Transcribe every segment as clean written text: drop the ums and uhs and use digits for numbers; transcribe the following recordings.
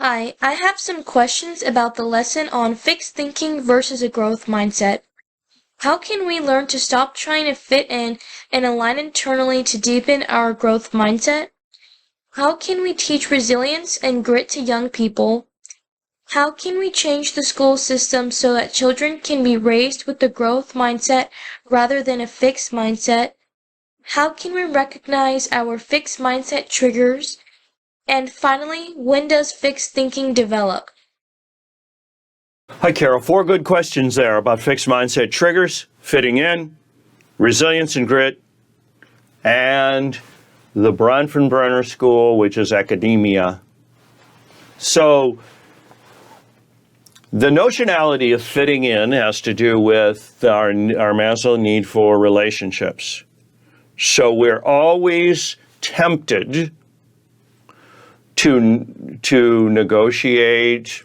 Hi, I have some questions about the lesson on fixed thinking versus a growth mindset. How can we learn to stop trying to fit in and align internally to deepen our growth mindset? How can we teach resilience and grit to young people? How can we change the school system so that children can be raised with the growth mindset rather than a fixed mindset? How can we recognize our fixed mindset triggers? And finally, when does fixed thinking develop? Hi, Carol. 4 good questions there about fixed mindset triggers, fitting in, resilience and grit, and the Bronfenbrenner School, which is academia. So, the notionality of fitting in has to do with our Maslow need for relationships. So, we're always tempted to negotiate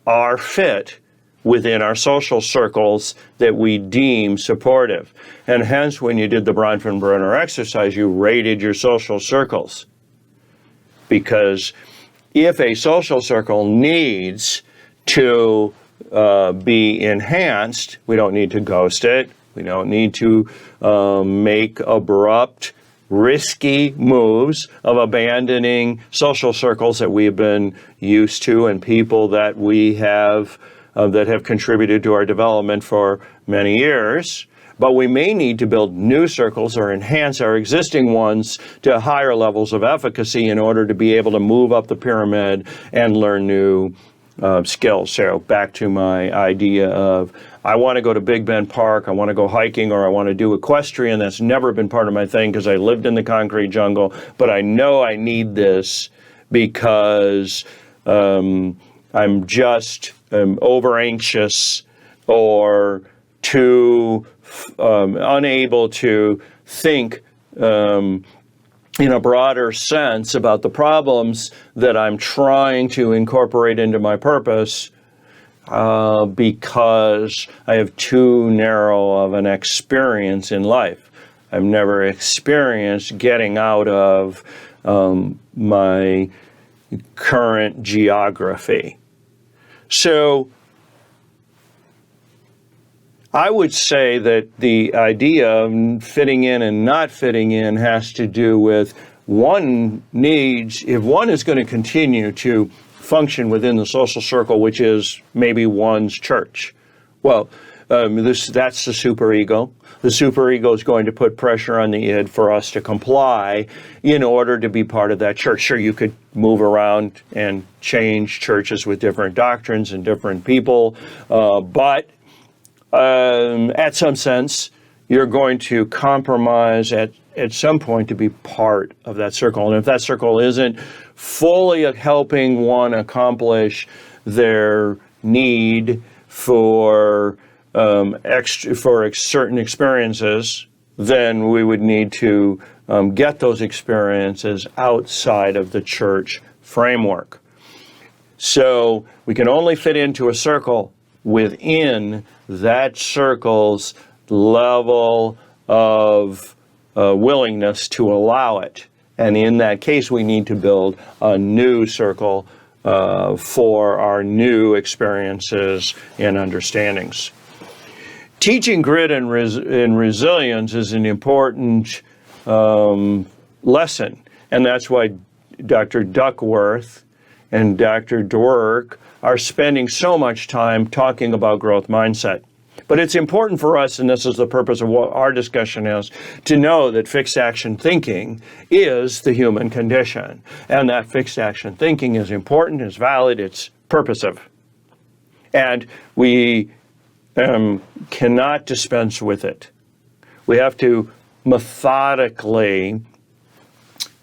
our fit within our social circles that we deem supportive. And hence, when you did the Bronfenbrenner exercise, you rated your social circles. Because if a social circle needs to be enhanced, we don't need to ghost it. We don't need to make abrupt, risky moves of abandoning social circles that we've been used to and people that we have that have contributed to our development for many years. But we may need to build new circles or enhance our existing ones to higher levels of efficacy in order to be able to move up the pyramid and learn new skills. So back to my idea of, I want to go to Big Bend Park, I want to go hiking, or I want to do equestrian. That's never been part of my thing because I lived in the concrete jungle, but I know I need this because I'm just over anxious or too unable to think in a broader sense about the problems that I'm trying to incorporate into my purpose because I have too narrow of an experience in life. I've never experienced getting out of my current geography. So I would say that the idea of fitting in and not fitting in has to do with one needs, if one is going to continue to function within the social circle, which is maybe one's church. Well, that's the superego. The superego is going to put pressure on the id for us to comply in order to be part of that church. Sure, you could move around and change churches with different doctrines and different people, but at some sense, you're going to compromise at some point to be part of that circle. And if that circle isn't fully helping one accomplish their need for certain experiences, then we would need to get those experiences outside of the church framework. So we can only fit into a circle within that circle's level of willingness to allow it. And in that case, we need to build a new circle for our new experiences and understandings. Teaching grit and resilience is an important lesson, and that's why Dr. Duckworth and Dr. Dwork are spending so much time talking about growth mindset. But it's important for us, and this is the purpose of what our discussion is, to know that fixed action thinking is the human condition. And that fixed action thinking is important, is valid, it's purposive. And we cannot dispense with it. We have to methodically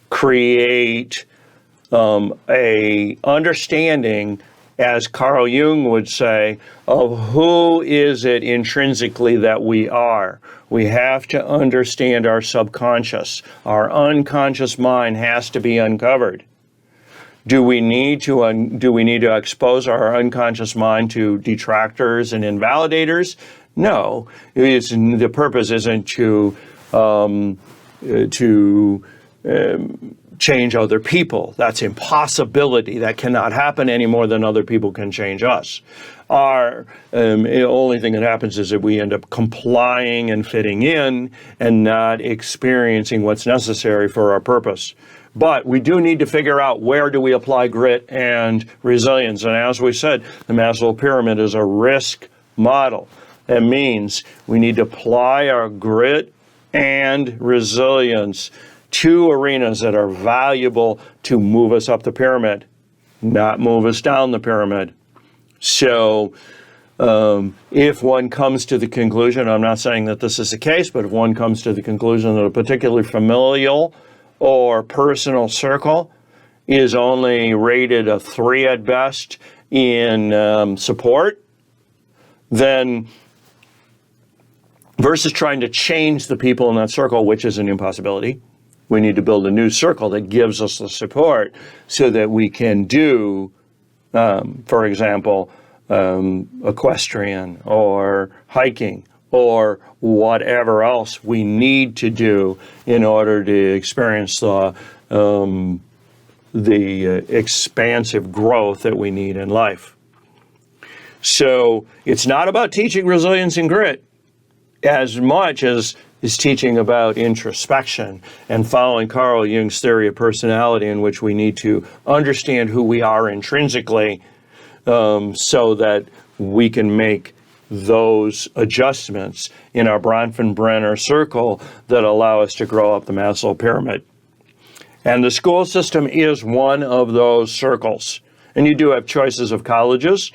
create a understanding, as Carl Jung would say, of who is it intrinsically that we are. We have to understand our subconscious. Our unconscious mind has to be uncovered. Do we need to expose our unconscious mind to detractors and invalidators? No. The purpose isn't to change other people. That's impossibility. That cannot happen any more than other people can change us. The only thing that happens is that we end up complying and fitting in and not experiencing what's necessary for our purpose. But we do need to figure out, where do we apply grit and resilience? And as we said, the Maslow pyramid is a risk model. That means we need to apply our grit and resilience to arenas that are valuable to move us up the pyramid, not move us down the pyramid. So if one comes to the conclusion, I'm not saying that this is the case, but if one comes to the conclusion that a particularly familial or personal circle is only rated a 3 at best in support, then versus trying to change the people in that circle, which is an impossibility, we need to build a new circle that gives us the support so that we can do, for example, equestrian or hiking or whatever else we need to do in order to experience the expansive growth that we need in life. So it's not about teaching resilience and grit as much as is teaching about introspection and following Carl Jung's theory of personality, in which we need to understand who we are intrinsically so that we can make those adjustments in our Bronfenbrenner circle that allow us to grow up the Maslow pyramid. And the school system is one of those circles. And you do have choices of colleges.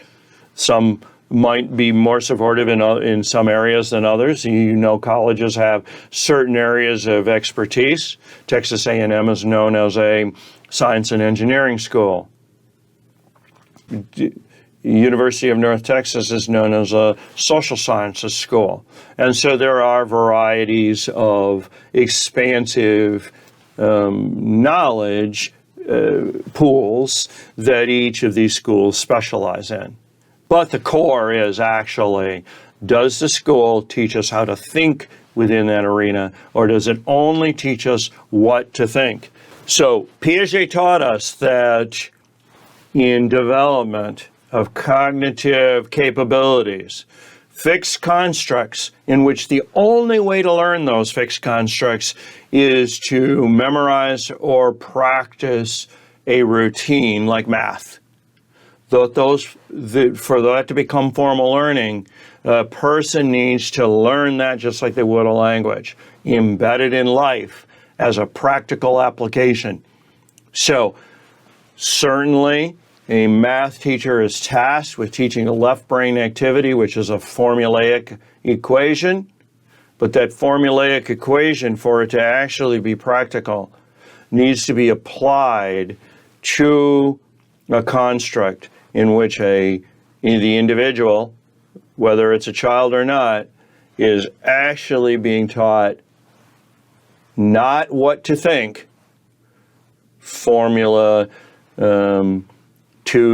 Some might be more supportive in some areas than others. You know, colleges have certain areas of expertise. Texas A&M is known as a science and engineering school. University of North Texas is known as a social sciences school. And so there are varieties of expansive knowledge pools that each of these schools specialize in. But the core is actually, does the school teach us how to think within that arena, or does it only teach us what to think? So Piaget taught us that in development of cognitive capabilities, fixed constructs in which the only way to learn those fixed constructs is to memorize or practice a routine like math. For that to become formal learning, a person needs to learn that just like they would a language, embedded in life as a practical application. So certainly a math teacher is tasked with teaching a left brain activity, which is a formulaic equation, but that formulaic equation, for it to actually be practical, needs to be applied to a construct in which the individual, whether it's a child or not, is actually being taught not what to think, formula 2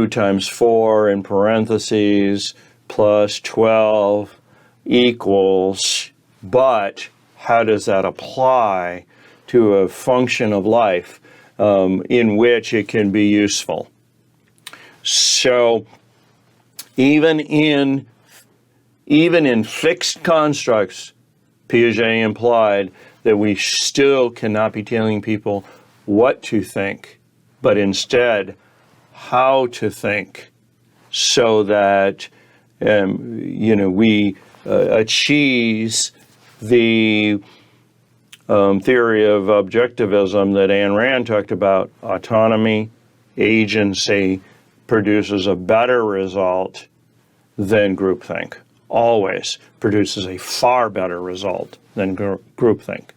times 4 in parentheses plus 12 equals, but how does that apply to a function of life in which it can be useful? So even in fixed constructs, Piaget implied that we still cannot be telling people what to think, but instead how to think, so that we achieve the theory of objectivism that Ayn Rand talked about. Autonomy, agency produces a better result than groupthink. Always produces a far better result than groupthink.